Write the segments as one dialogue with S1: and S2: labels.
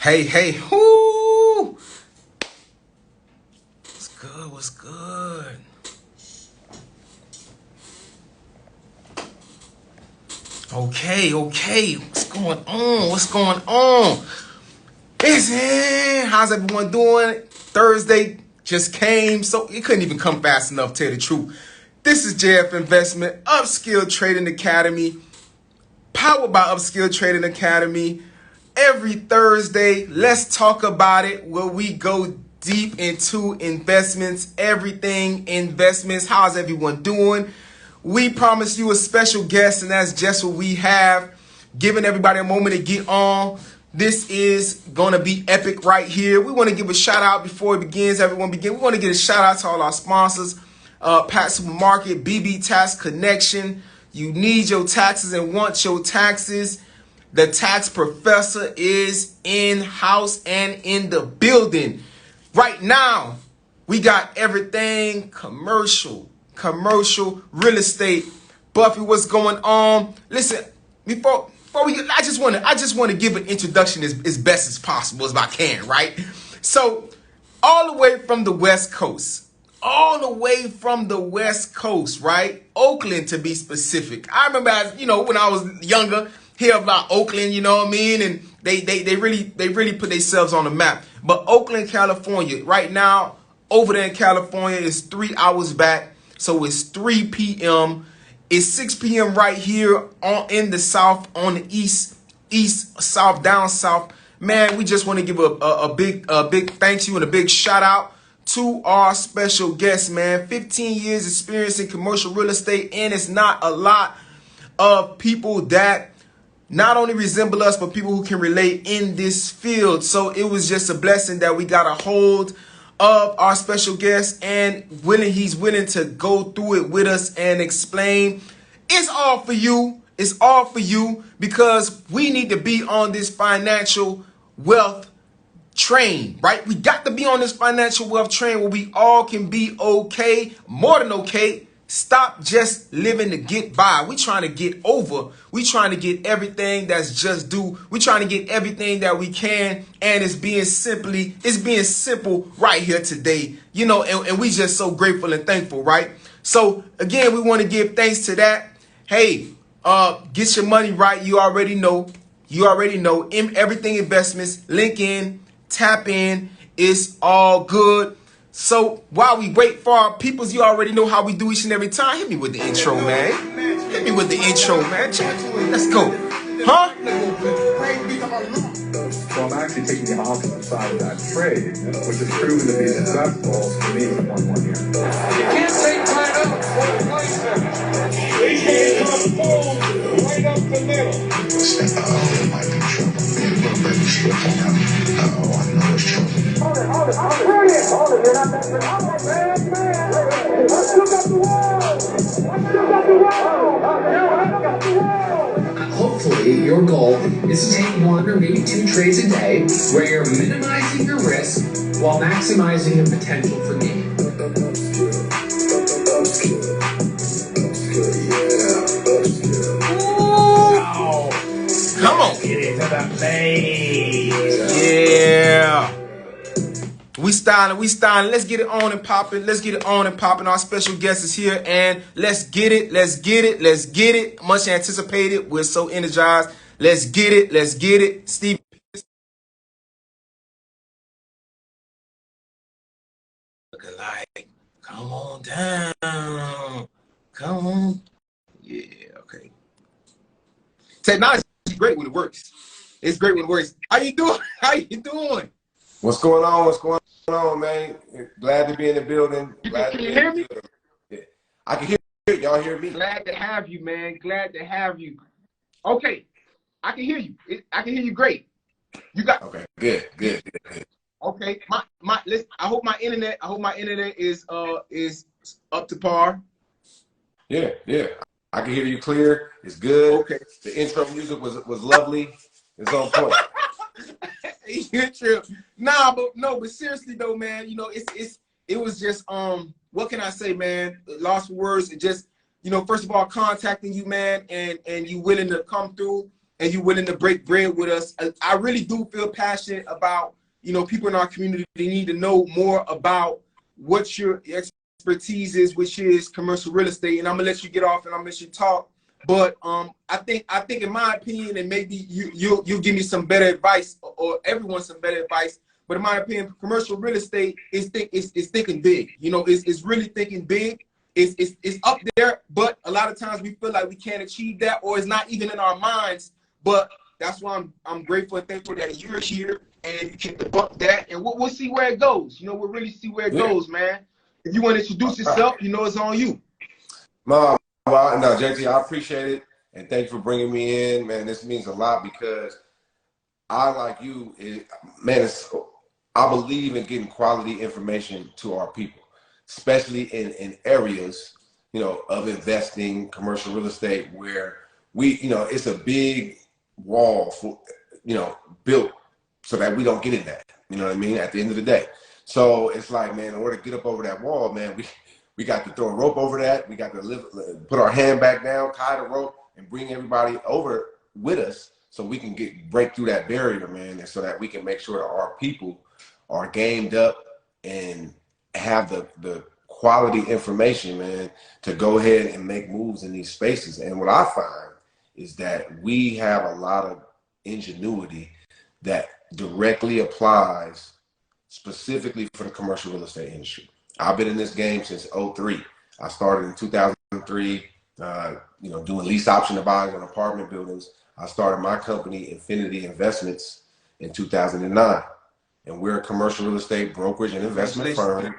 S1: Hey, whoo! What's good? What's good? Okay. What's going on? Listen, how's everyone doing? Thursday just came, so it couldn't even come fast enough to tell the truth. This is JF Investment, Upskill Trading Academy, powered by Upskill Trading Academy. Every Thursday, let's talk about it, where we go deep into investments, everything investments. How's everyone doing? We promise you a special guest, and that's just what we have. Giving everybody a moment to get on. This is going to be epic right here. We want to give a shout out before it begins. Everyone begin. We want to give a shout out to all our sponsors. Pat Supermarket, BB Tax Connection. You need your taxes and want your taxes. The tax professor is in-house and in the building. Right now, we got everything commercial, real estate. Buffy, what's going on? Listen, before we I just want to give an introduction as best as possible as I can, right? So, all the way from the West Coast. Right? Oakland, to be specific. I remember, when I was younger, hear about Oakland, you know what I mean? And they really put themselves on the map. But Oakland, California, right now, over there in California, is 3 hours back. So it's 3 p.m. It's 6 p.m. right here in the South, on the east, south, down south. Man, we just want to give a big thank you and a big shout out to our special guest, man. 15 years experience in commercial real estate, and it's not a lot of people that not only resemble us, but people who can relate in this field. So it was just a blessing that we got a hold of our special guest, and he's willing to go through it with us and explain. It's all for you. It's all for you, because we need to be on this financial wealth train, right? We got to be on this financial wealth train where we all can be okay, more than okay. Stop just living to get by. We trying to get over. We trying to get everything that's just due. We trying to get everything that we can, and it's being simple right here today. And we just so grateful and thankful, right? So again, we want to give thanks to that. Hey, get your money right. You already know. Everything investments, link in, tap in. It's all good. So while we wait for our peoples, you already know how we do each and every time. Hit me with the intro, man. Let's go. Huh?
S2: So I'm actually taking the opposite side of that trade, which has proven to be successful for me with 1 year.
S3: You can't take right up or place them. They can't come forward right up the middle.
S4: It might be trouble. Little baby slip on him. I know it's trouble.
S3: Hold it. You're not that good. Man. Let's look up the wall.
S5: Hopefully, your goal is to take 1 or maybe 2 trades a day, where you're minimizing your risk while maximizing your potential for gain.
S1: Come on.
S3: Get into the place.
S1: Yeah. We styling. Let's get it on and popping. Our special guest is here, and let's get it. Much anticipated. We're so energized. Let's get it. Steve. Looking like, come on down. Come on. Yeah, okay. Technology is great when it works. It's great when it works. How you doing?
S6: What's going on, man? Glad to be in the building.
S1: Can you hear me?
S6: Yeah. I can hear you. Y'all hear me?
S1: Glad to have you, man. Glad to have you. Okay, I can hear you. I can hear you great. You got
S6: okay. Good.
S1: Okay. Listen, I hope my internet is up to par.
S6: Yeah. I can hear you clear. It's good.
S1: Okay.
S6: The intro music was lovely. It's on point.
S1: You're true. But seriously though, man, it was just what can I say, man? Lost for words. It just, first of all, contacting you, man, and you willing to come through and you're willing to break bread with us. I really do feel passionate about, you know, people in our community. They need to know more about what your expertise is, which is commercial real estate. And I'm gonna let you get off and I'm gonna let you talk. But I think in my opinion, and maybe you'll give me some better advice, or everyone some better advice. But in my opinion, commercial real estate is thinking big. You know, it's really thinking big. It's up there, but a lot of times we feel like we can't achieve that, or it's not even in our minds. But that's why I'm grateful and thankful that you're here and you can debunk that, and we'll see where it goes. You know, we'll really see where it goes, man. If you want to introduce yourself, you know it's on you.
S6: Mom, well, no, JT, I appreciate it, and thanks for bringing me in, man. This means a lot because I, like you, man, I believe in getting quality information to our people, especially in areas, you know, of investing, commercial real estate, where we, you know, it's a big wall for, you know, built so that we don't get in that. You know what I mean? At the end of the day. So it's like, man, in order to get up over that wall, man, we got to throw a rope over that. We got to put our hand back down, tie the rope, and bring everybody over with us so we can break through that barrier, man, and so that we can make sure that our people are gamed up and have the quality information, man, to go ahead and make moves in these spaces. And what I find is that we have a lot of ingenuity that directly applies specifically for the commercial real estate industry. I've been in this game since '03. I started in 2003, you know, doing lease option to buys on apartment buildings. I started my company, Infinity Investments, in 2009. And we're a commercial real estate brokerage and investment firm.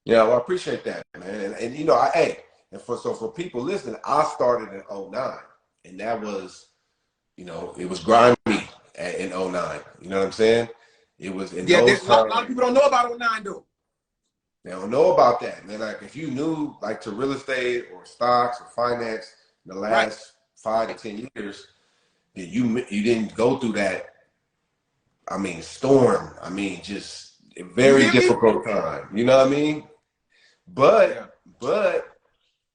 S6: Yeah, well, I appreciate that, man. And you know, for people listening, I started in '09, and that was, you know, it was grimy in '09. You know what I'm saying? It was in those times.
S1: A lot of people don't know about '09 though.
S6: They don't know about that, man. Like, if you knew, like, to real estate or stocks or finance in the last 5 to 10 years, then you didn't go through that. I mean, storm. I mean, just a very difficult time. You know what I mean? But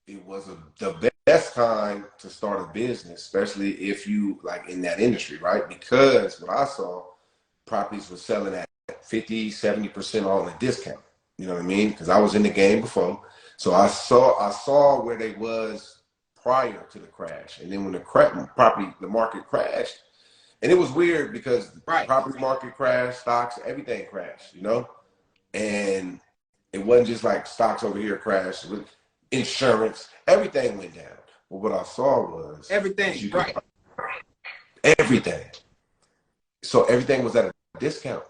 S6: it was the best time to start a business, especially if you, like, in that industry, right? Because what I saw, properties were selling at 50, 70% all in a discount. You know what I mean? Because I was in the game before. So I saw where they was prior to the crash. And then when the market crashed, and it was weird because the property market crashed, stocks, everything crashed, you know? And it wasn't just like stocks over here crashed, insurance, everything went down. But what I saw was
S1: everything,
S6: everything. So everything was at a discount.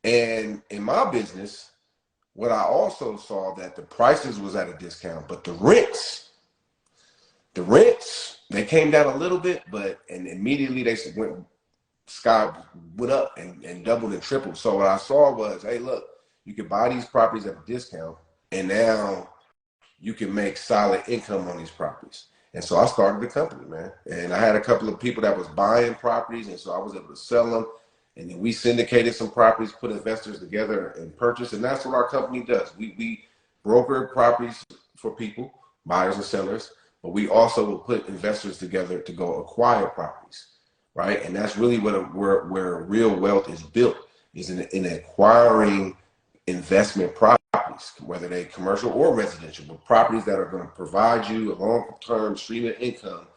S6: And in my business, what I also saw that the prices was at a discount, but the rents, they came down a little bit, and immediately they went up and doubled and tripled. So what I saw was, hey, look, you can buy these properties at a discount, and now you can make solid income on these properties. And so I started the company, man. And I had a couple of people that was buying properties, and so I was able to sell them. And then we syndicated some properties, put investors together and purchase. And that's what our company does. We broker properties for people, buyers and sellers, but we also will put investors together to go acquire properties, right? And that's really where real wealth is built, is in acquiring investment properties, whether they're commercial or residential, but properties that are going to provide you a long-term stream of income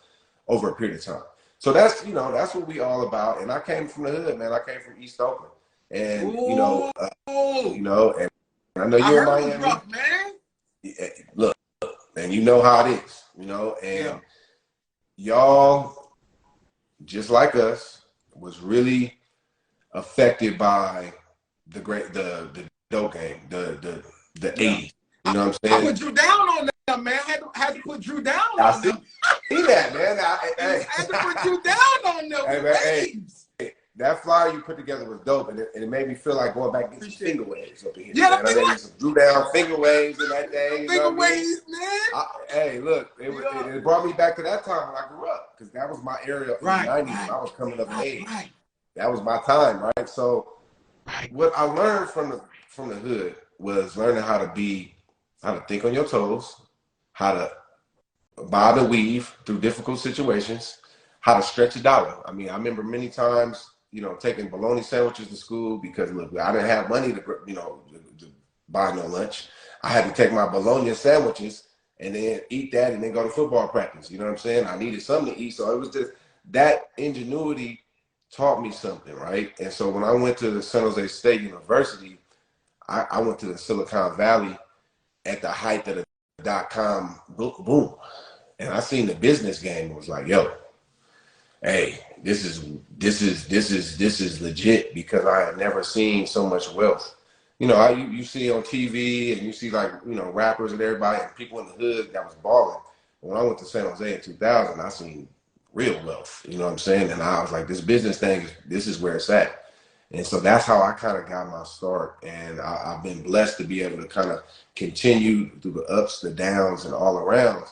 S6: over a period of time. So that's, you know, that's what we all about. And I came from the hood, man. I came from East Oakland, and you know, and I know you're in Miami.
S1: Rough, man.
S6: Look, and you know how it is, you know, and y'all, just like us, was really affected by the dope game, the 80s. You know what I'm saying?
S1: I put Drew down on them, man. Had to put Drew down on them.
S6: See that, man.
S1: I had to put Drew down on them.
S6: Hey, man, hey, that flyer you put together was dope, and it made me feel like going back and getting some finger waves up in here.
S1: Yeah,
S6: man. I made some Drew down finger waves in that day.
S1: Finger waves, man.
S6: Hey, look, it brought me back to that time when I grew up, because that was my area in the 90s when I was coming up in age. That was my time, right? So what I learned from the hood was learning how to think on your toes, how to bob and weave through difficult situations, how to stretch a dollar. I mean, I remember many times, taking bologna sandwiches to school because look, I didn't have money to buy no lunch. I had to take my bologna sandwiches and then eat that and then go to football practice. You know what I'm saying? I needed something to eat. So it was just that ingenuity taught me something, right? And so when I went to the San Jose State University, I went to the Silicon Valley at the height of the .com boom. And I seen the business game and was like, yo, hey, this is legit, because I had never seen so much wealth. You see on TV and you see rappers and everybody and people in the hood that was balling. When I went to San Jose in 2000, I seen real wealth. You know what I'm saying? And I was like, this business thing, this is where it's at. And so that's how I kind of got my start. And I've been blessed to be able to kind of continue through the ups, the downs, and all around.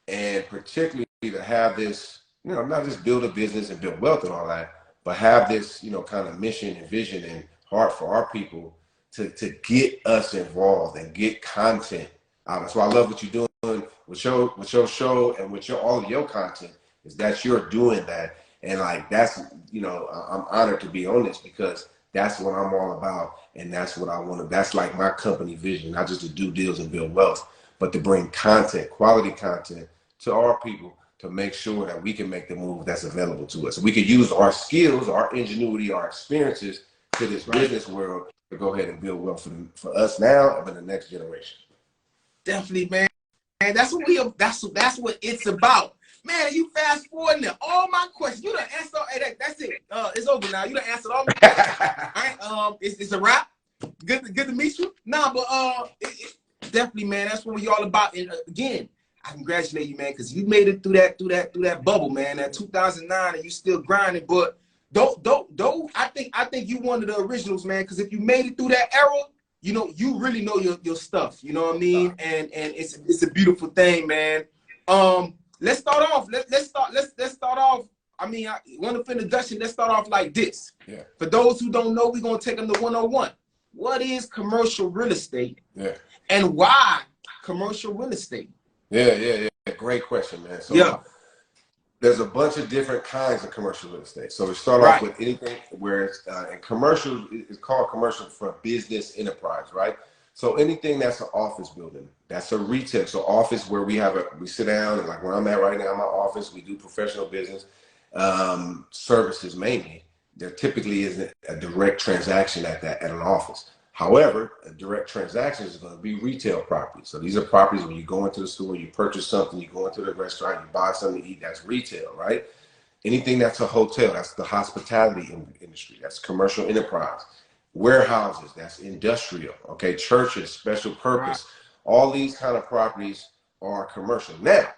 S6: And particularly to have this, not just build a business and build wealth and all that, but have this, kind of mission and vision and heart for our people to get us involved and get content out. So I love what you're doing with your show and with all of your content, is that you're doing that. And that's, I'm honored to be on this, because that's what I'm all about. And that's what I want to, that's like my company vision, not just to do deals and build wealth, but to bring content, quality content to our people, to make sure that we can make the move that's available to us. We can use our skills, our ingenuity, our experiences to this business world to go ahead and build wealth for us now and for the next generation.
S1: Definitely, man. And that's what it's about. Man, you fast forwarding there. All my questions. You done answered. Hey, that's it. It's over now. You done answered all my questions. It's a wrap. Good to meet you. Nah, but definitely, man. That's what we all about. And again, I congratulate you, man, because you made it through that bubble, man. That 2009, and you still grinding. But don't. I think you one of the originals, man. Because if you made it through that era, you really know your stuff. You know what I mean? And it's a beautiful thing, man. Let's start off. Let's start off. I mean, wonderful introduction. Let's start off like this.
S6: Yeah.
S1: For those who don't know, we're gonna take them to 101. What is commercial real estate?
S6: Yeah.
S1: And why commercial real estate?
S6: Yeah. Great question, man. So there's a bunch of different kinds of commercial real estate. So we start off with anything where it's and commercial is called commercial for business enterprise, right? So anything that's an office building, that's a retail. So office where we sit down, and like where I'm at right now, my office, we do professional business services mainly. There typically isn't a direct transaction at an office. However, a direct transaction is going to be retail property. So these are properties where you go into the store, you purchase something, you go into the restaurant, you buy something to eat. That's retail, right? Anything that's a hotel, that's the hospitality industry. That's commercial enterprise. Warehouses, that's industrial. Okay, churches, special purpose. All these kind of properties are commercial. Now,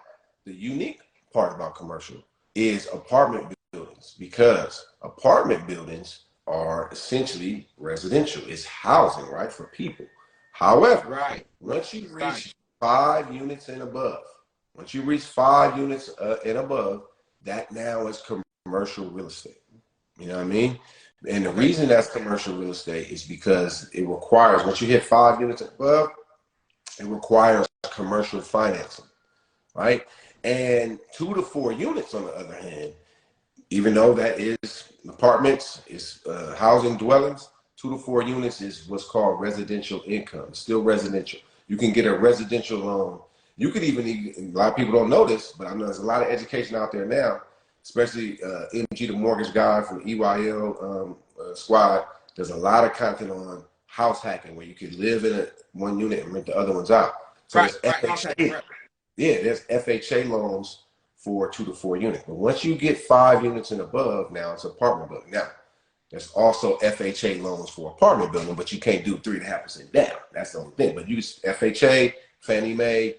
S6: the unique part about commercial is apartment buildings, because apartment buildings are essentially residential. It's housing, right, for people. However, once you reach 5 units and above, and above, that now is commercial real estate. You know what I mean? And the reason that's commercial real estate is because it requires, once you hit 5 units above, it requires commercial financing, right? And 2 to 4 units, on the other hand, even though that is apartments, is housing dwellings, 2 to 4 units is what's called residential income. It's still residential. You can get a residential loan. You could even, a lot of people don't know this, but I know there's a lot of education out there now, especially MG, the mortgage guy from the EYL squad. There's a lot of content on house hacking, where you could live in one unit and rent the other ones out. So there's FHA. Yeah, there's FHA loans for 2 to 4 units. But once you get 5 units and above, now it's apartment building. Now, there's also FHA loans for apartment building, but you can't do 3.5% down. That's the only thing. But FHA, Fannie Mae,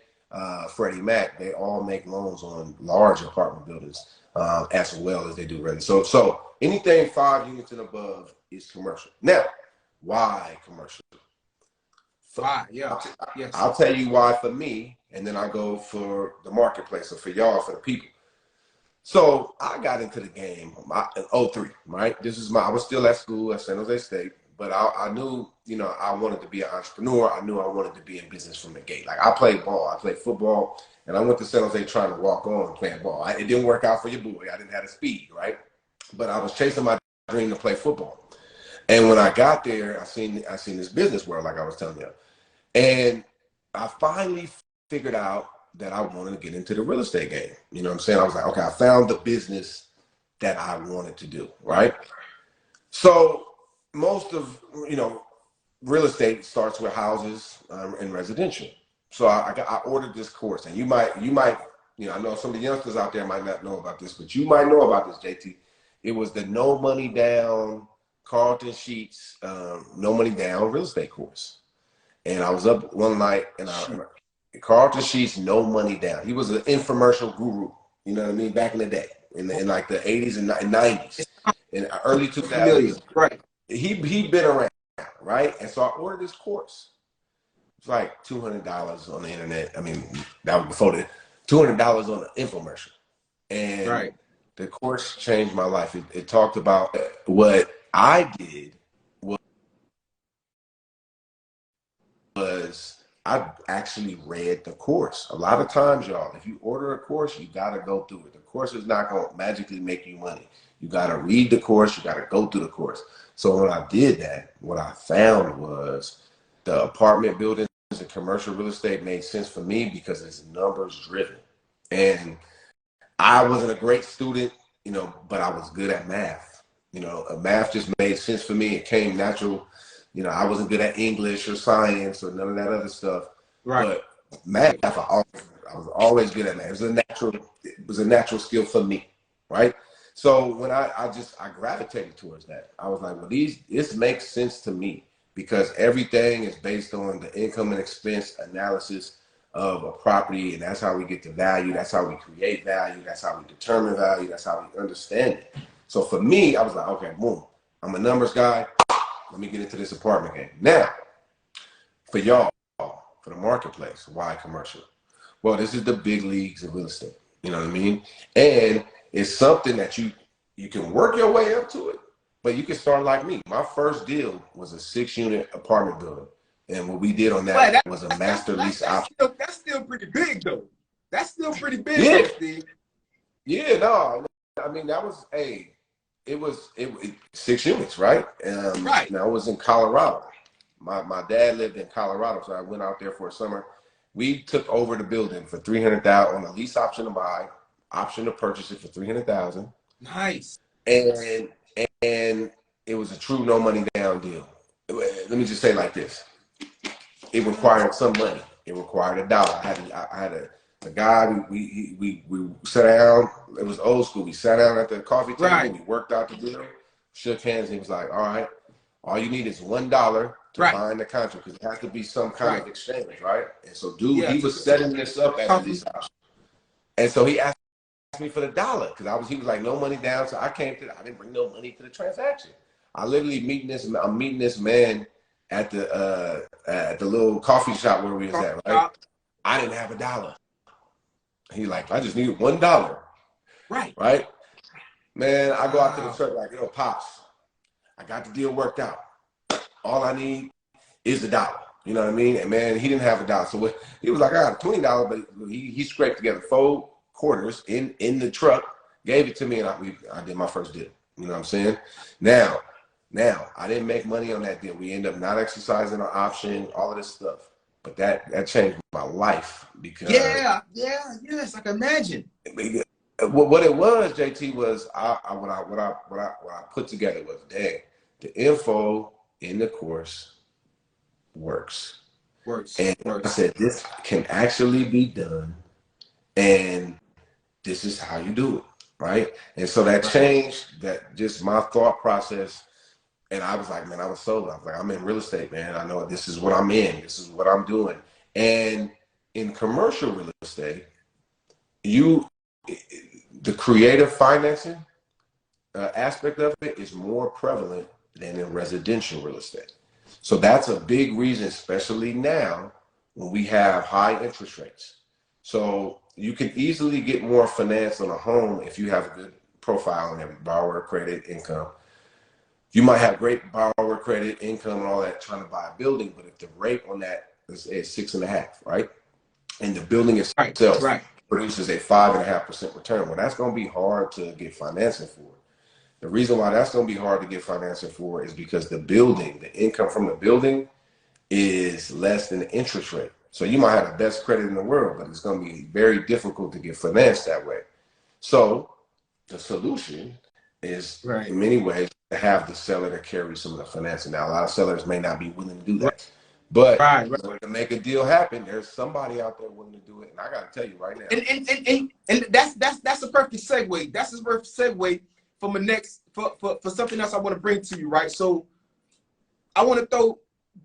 S6: Freddie Mac, they all make loans on large apartment buildings as well as they do residential. So anything 5 units and above is commercial. Now, why commercial?
S1: Why? Yeah.
S6: I'll tell you why for me, and then I go for the marketplace, so for y'all, for the people. So I got into the game in 03, right? I was still at school at San Jose State, but I knew, I wanted to be an entrepreneur. I knew I wanted to be in business from the gate. Like, I played ball, I played football, and I went to San Jose trying to walk on playing ball. It didn't work out for your boy. I didn't have the speed, right? But I was chasing my dream to play football. And when I got there, I seen this business world, like I was telling you, and I finally figured out that I wanted to get into the real estate game. You know what I'm saying? I was like, okay, I found the business that I wanted to do, right? So most of, real estate starts with houses and residential. So I ordered this course, and you might, I know some of the youngsters out there might not know about this, but you might know about this, JT. It was the no money down Carlton Sheets, no money down real estate course. And I was up one night, and Carlton Sheets, no money down. He was an infomercial guru, you know what I mean, back in the day, in like the 80s and 90s, in early 2000s.
S1: Right.
S6: He'd been around, right? And so I ordered this course. It's like $200 on the internet. I mean, that was before the $200 on the infomercial. And the course changed my life. It talked about what I did was I actually read the course. A lot of times, y'all, if you order a course, you got to go through it. The course is not going to magically make you money. You got to read the course. You got to go through the course. So when I did that, what I found was the apartment buildings and commercial real estate made sense for me because it's numbers driven. And I wasn't a great student, but I was good at math. Math just made sense for me. It came natural. I wasn't good at English or science or none of that other stuff.
S1: Right.
S6: But math, I was always good at math. It was a natural skill for me, right? So when I gravitated towards that, I was like, well, this makes sense to me because everything is based on the income and expense analysis of a property, and that's how we get the value. That's how we create value. That's how we determine value. That's how we understand it. So for me, I was like, okay, boom, I'm a numbers guy. Let me get into this apartment game. Now, for y'all, for the marketplace, why commercial? Well, this is the big leagues of real estate. You know what I mean? And it's something that you can work your way up to it, but you can start like me. My first deal was a 6-unit apartment building. And what we did on that was a master lease option.
S1: That's still pretty big, though. That's still pretty big, Steve.
S6: Yeah, no. I mean, that was it was 6 units, right?
S1: Right.
S6: Now I was in Colorado. My dad lived in Colorado, so I went out there for a summer. We took over the building for $300,000 on a lease option to buy, option to purchase it for $300,000.
S1: Nice.
S6: And it was a true no money down deal. Let me just say it like this: it required some money. It required $1. I had a guy. We sat down. It was old school. We sat down at the coffee table.
S1: Right.
S6: We worked out the deal. Shook hands. And he was like, "All right, all you need is $1 to bind the contract because it has to be some kind of exchange, right?" And so, dude, he was setting this up as this option. And so he asked me for the dollar because he was like, no money down. So I didn't bring no money to the transaction. I literally I'm meeting this man at the little coffee shop where we was at, right? I didn't have $1. He like, I just needed $1. Right? Man, I go out to the truck like, Pops, I got the deal worked out. All I need is $1. You know what I mean? And man, he didn't have $1. So he was like, I got $20, but he scraped together 4 quarters in the truck, gave it to me, and I did my first deal. You know what I'm saying? Now, I didn't make money on that deal. We ended up not exercising our option, all of this stuff. But that changed my life because
S1: yes, I can imagine.
S6: What it was, JT, was what I put together was, dang, the info in the course works. And I said, this can actually be done, and this is how you do it, right? And so that changed just my thought process. And I was like, man, I was sold. I was like, I'm in real estate, man. I know this is what I'm in. This is what I'm doing. And in commercial real estate, the creative financing aspect of it is more prevalent than in residential real estate. So that's a big reason, especially now when we have high interest rates. So you can easily get more finance on a home if you have a good profile and every borrower credit income. You might have great borrower credit income and all that trying to buy a building, but if the rate on that is 6.5, right? and the building
S1: Right.
S6: itself
S1: Right.
S6: produces a 5.5% return. Well, that's going to be hard to get financing for. The reason why that's going to be hard to get financing for is because the building, the income from the building is less than the interest rate. So you might have the best credit in the world, but it's going to be very difficult to get financed that way. So the solution is in many ways to have the seller to carry some of the financing. Now, a lot of sellers may not be willing to do that, but in order to make a deal happen, there's somebody out there willing to do it. And I got to tell you right now.
S1: And that's a perfect segue. That's a perfect segue for my next for something else I want to bring to you, right? So I want to throw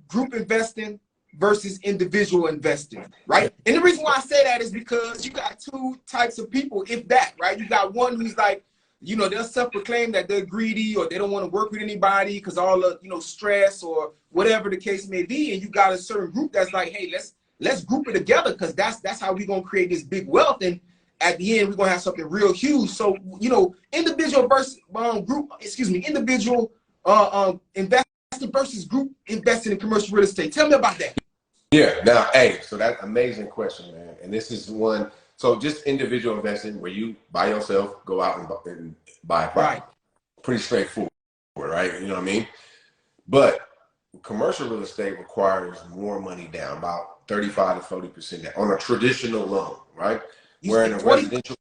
S1: group investing versus individual investing, right? And the reason why I say that is because you got two types of people, if that, right? You got one who's like, you know, they'll self-proclaim that they're greedy or they don't want to work with anybody because all the, you know, stress or whatever the case may be. And you got a certain group that's like, hey, let's group it together because that's how we're going to create this big wealth. And at the end, we're going to have something real huge. So, you know, individual versus individual investing versus group investing in commercial real estate. Tell me about that.
S6: Yeah. Now, hey, so that's an amazing question, man. And this is one. So just individual investing where you by yourself go out and buy a property. Right. Pretty straightforward, right? You know what I mean? But commercial real estate requires more money down, about 35 to 40% down on a traditional loan, right? Where in a 40, residential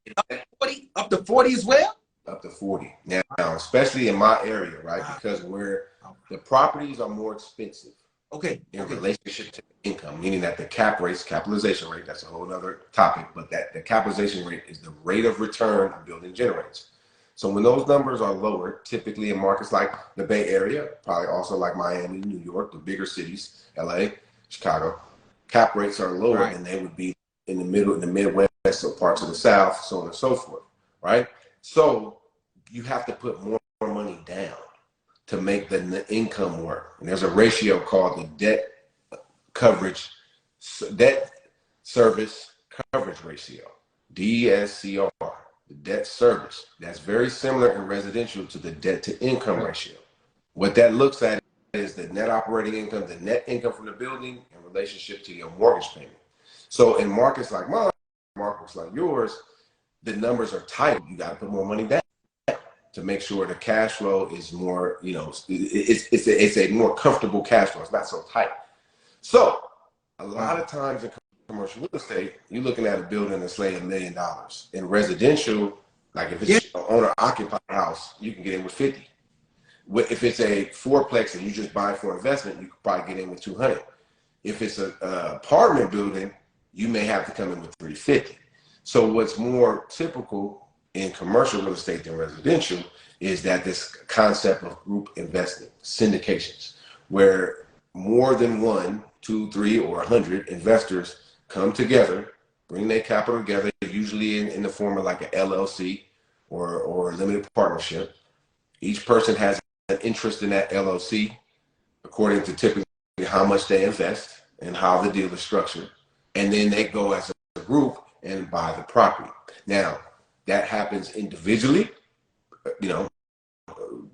S1: up to 40 as well?
S6: Up to 40. Now, especially in my area, right? Because where the properties are more expensive.
S1: Okay.
S6: In relationship to income, meaning that the capitalization rate, that's a whole other topic, but that the capitalization rate is the rate of return a building generates. So when those numbers are lower, typically in markets like the Bay Area, probably also like Miami, New York, the bigger cities, LA, Chicago, cap rates are lower than they would be in the middle, in the Midwest, or parts of the South, so on and so forth, right? So you have to put more money down to make the income work. And there's a ratio called the debt service coverage ratio, DSCR, the debt service. That's very similar in residential to the debt to income ratio. What that looks at is the net operating income, the net income from the building in relationship to your mortgage payment. So in markets like mine, markets like yours, the numbers are tight. You got to put more money down to make sure the cash flow is more, you know, it's a more comfortable cash flow. It's not so tight. So a lot of times in commercial real estate, you're looking at a building that's like $1 million. In residential, like if it's an owner-occupied house, you can get in with 50. If it's a fourplex and you just buy for investment, you could probably get in with 200. If it's an apartment building, you may have to come in with 350. So what's more typical in commercial real estate than residential is that this concept of group investing, syndications, where more than 1, 2, 3, or 100 investors come together, bring their capital together, usually in the form of like an LLC or a limited partnership. Each person has an interest in that LLC according to typically how much they invest and how the deal is structured. And then they go as a group and buy the property. Now, that happens individually, you know,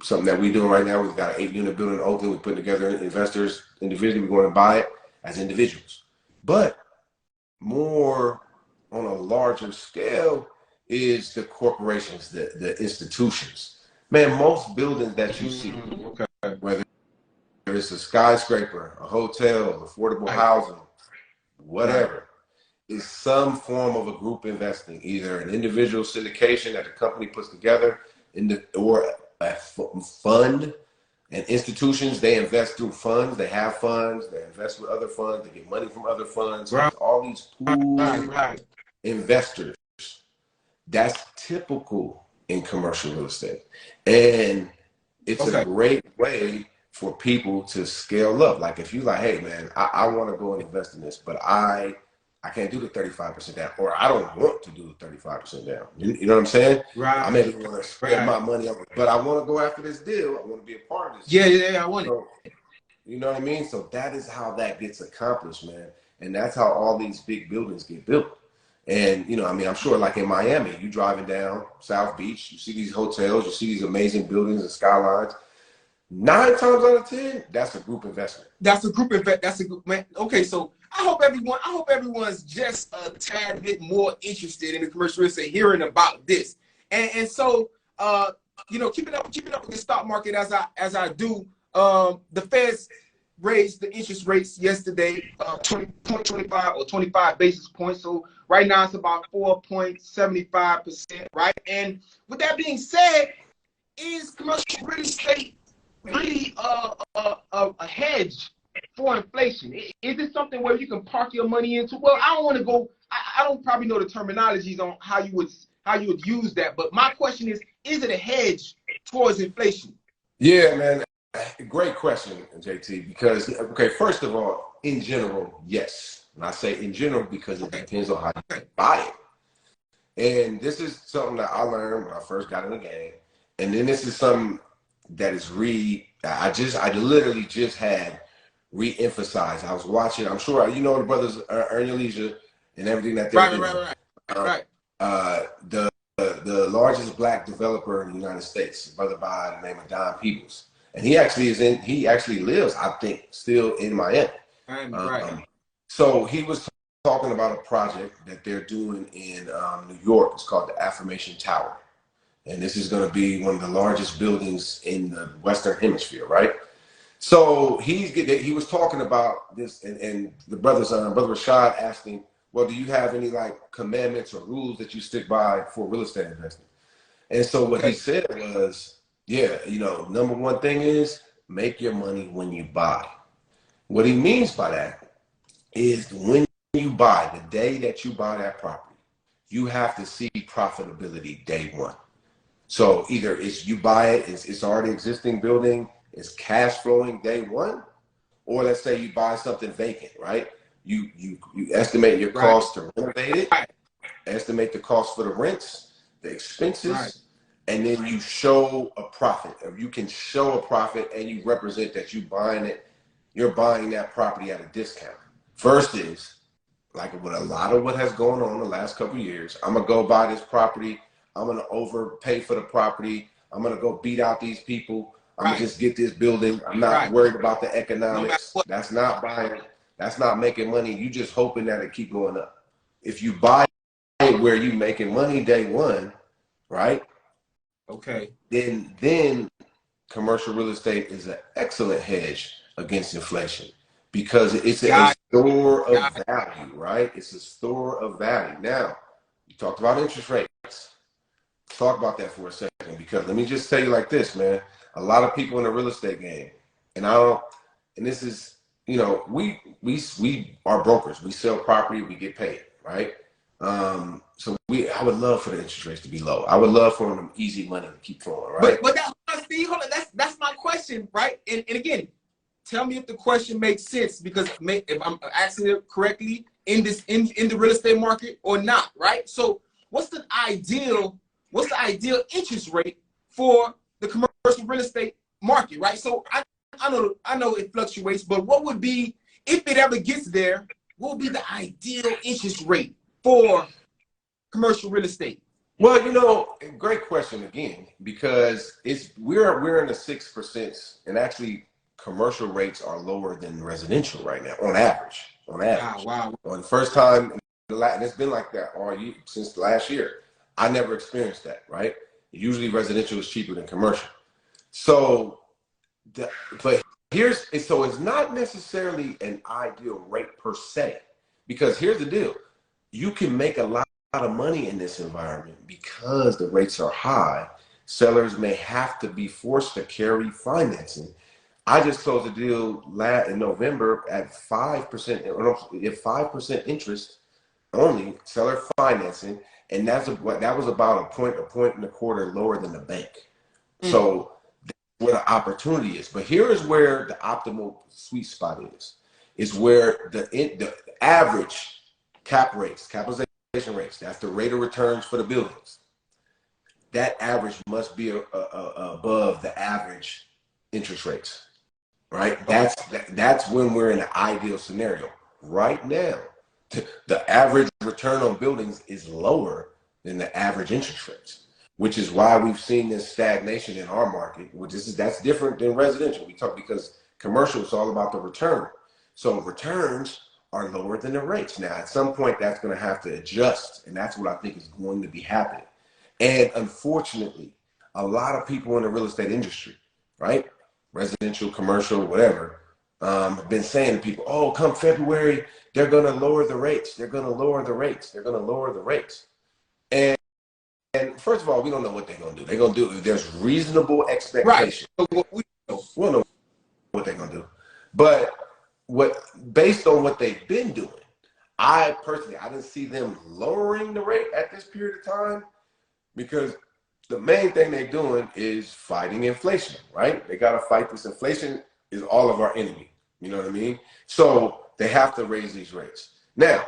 S6: something that we're doing right now. We've got an 8-unit building in Oakland. We're putting together investors individually. We're going to buy it as individuals. But more on a larger scale is the corporations, the institutions. Man, most buildings that you see, whether it's a skyscraper, a hotel, affordable housing, whatever, is some form of a group investing, either an individual syndication that a company puts together or a fund. And institutions, they invest through funds. They have funds. They invest with other funds. They get money from other funds. So all these pool investors. That's typical in commercial real estate. And it's a great way for people to scale up. Like if you like, hey man, I want to go and invest in this, but I can't do the 35% down, or I don't want to do the 35% down. You know what I'm saying?
S1: Right.
S6: I maybe want to spend my money on, but I want to go after this deal. I want to be a part of this.
S1: Yeah, I want
S6: it. You know what I mean? So that is how that gets accomplished, man. And that's how all these big buildings get built. And, you know, I mean, I'm sure like in Miami, you driving down South Beach, you see these hotels, you see these amazing buildings and skylines. 9 times out of 10, that's a group investment.
S1: That's a group investment. That's a group, man. Okay, so I hope everyone's just a tad bit more interested in the commercial real estate, hearing about this. And so, keeping up with the stock market as I do. The Feds raised the interest rates yesterday, 20.25 or 25 basis points. So right now it's about 4.75%, right? And with that being said, is commercial real estate really a hedge for inflation? Is it something where you can park your money into? Well, I don't want to go. I don't probably know the terminologies on how you would use that. But my question is it a hedge towards inflation?
S6: Yeah, man. Great question, JT, because, okay, first of all, in general, yes. And I say in general because it depends on how you buy it. And this is something that I learned when I first got in the game. And then this is something that is I literally just had re-emphasized. I was watching, I'm sure, the brothers Earn Your Leisure and everything that they're doing.
S1: Right.
S6: The largest black developer in the United States, a brother by the name of Don Peoples. And he actually lives, I think, still in Miami.
S1: Right.
S6: So he was talking about a project that they're doing in New York. It's called the Affirmation Tower. And this is going to be one of the largest buildings in the Western Hemisphere, right? So he was talking about this, and the brother Rashad asked him, well, do you have any commandments or rules that you stick by for real estate investing? And so what he said was, yeah, number one thing is make your money when you buy. What he means by that is when you buy, the day that you buy that property, you have to see profitability day one. So either it's you buy it, it's already existing building, it's cash flowing day one, or let's say you buy something vacant, right? You estimate your cost to renovate it, estimate the cost for the rents, the expenses, and then you show a profit. Or you can show a profit and you represent that you're buying that property at a discount. First is, like with a lot of what has gone on the last couple of years, I'm gonna go buy this property, I'm gonna overpay for the property, I'm gonna go beat out these people, I'm gonna just get this building, I'm not worried about the economics. That's not buying, that's not making money. You just hoping that it keep going up. If you buy it where you making money day one, right?
S1: Okay.
S6: Then commercial real estate is an excellent hedge against inflation because it's a store of value, right? It's a store of value. Now, you talked about interest rates. Let's talk about that for a second, because let me just tell you like this, man. A lot of people in the real estate game, and this is, we are brokers. We sell property, we get paid, right? So I would love for the interest rates to be low. I would love for them easy money to keep flowing, right?
S1: But Steve, hold on. That's my question, right? And again, tell me if the question makes sense, because if I'm asking it correctly in the real estate market or not, right? So what's the ideal interest rate for the commercial real estate market, right? So I know it fluctuates, but what would be, if it ever gets there, what would be the ideal interest rate for commercial real estate?
S6: Well, great question again, because we're in the 6%, and actually commercial rates are lower than residential right now on average.
S1: Wow.
S6: On the first time, and it's been like that all year since last year. I never experienced that, right? Usually residential is cheaper than commercial. So, it's not necessarily an ideal rate per se, because here's the deal. You can make a lot of money in this environment because the rates are high. Sellers may have to be forced to carry financing. I just closed a deal in November at 5%, if 5% interest only, seller financing, and that was about a point and a quarter lower than the bank. So that's where the opportunity is. But here is where the optimal sweet spot is where the average capitalization rates, that's the rate of returns for the buildings. That average must be above the average interest rates, right? That's when we're in an ideal scenario. Right now, the average return on buildings is lower than the average interest rates, which is why we've seen this stagnation in our market. That's different than residential. We talk because commercial is all about the return. So returns are lower than the rates. Now, at some point, that's going to have to adjust, and that's what I think is going to be happening. And unfortunately, a lot of people in the real estate industry, right, residential, commercial, whatever, have been saying to people, oh, come February, they're going to lower the rates. They're going to lower the rates. They're going to lower the rates. And first of all, we don't know what they're going to do. They're going to do, there's reasonable expectation.
S1: Right.
S6: We don't know what they're going to do. But based on what they've been doing, I personally, I didn't see them lowering the rate at this period of time, because the main thing they're doing is fighting inflation, right? They got to fight this. Inflation is all of our enemy. You know what I mean? So they have to raise these rates. Now,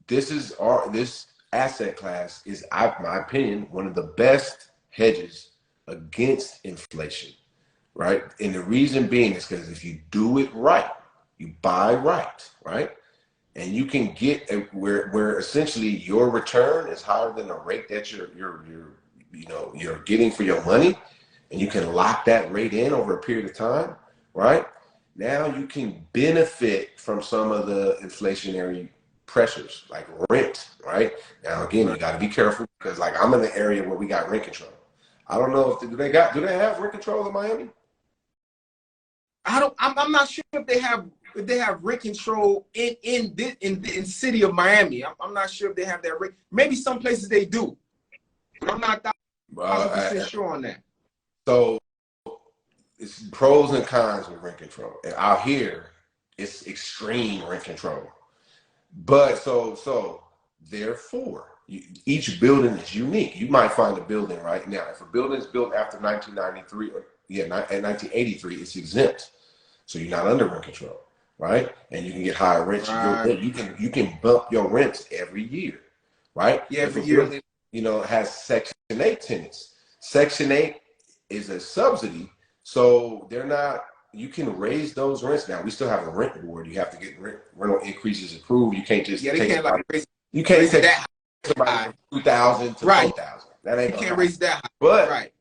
S6: this asset class is, in my opinion, one of the best hedges against inflation, right? And the reason being is because if you do it right, you buy right? And you can get where essentially your return is higher than the rate that you're getting for your money, and you can lock that rate in over a period of time, right? Now you can benefit from some of the inflationary pressures like rent, right? Now again, you got to be careful, because like I'm in the area where we got rent control. I don't know if do they have rent control in Miami?
S1: I'm not sure if they have rent control in city of Miami. I'm not sure if they have that rent. Maybe some places they do. I'm not 100% sure on that. So
S6: it's pros and cons with rent control. And out here, it's extreme rent control. But so therefore, each building is unique. You might find a building right now. If a building is built after 1993 or and 1983, it's exempt. So you're not under rent control, right? And you can get higher rents. Right. You can bump your rents every year, right?
S1: Yeah, every year.
S6: Building, has Section 8 tenants. Section 8 is a subsidy, so you can raise those rents. Now, we still have a rent board. You have to get rental increases approved. You can't just
S1: take somebody,
S6: you can't take somebody from 2,000 to 4,000. That ain't
S1: you can't raise that high.
S6: But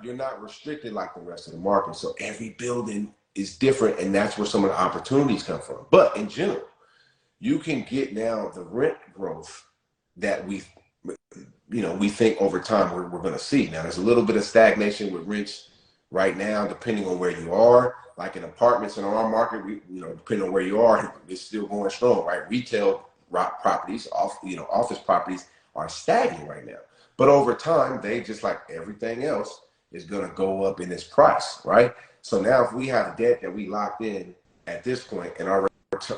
S6: you're not restricted like the rest of the market. So every building is different, and that's where some of the opportunities come from. But in general, you can get now the rent growth that we think over time we're going to see. Now, there's a little bit of stagnation with rents right now, depending on where you are. Like in apartments in our market, depending on where you are, it's still going strong, right? Retail properties, office properties are stagnant right now. But over time, they, just like everything else, is going to go up in its price, right? So now if we have debt that we locked in at this point, and our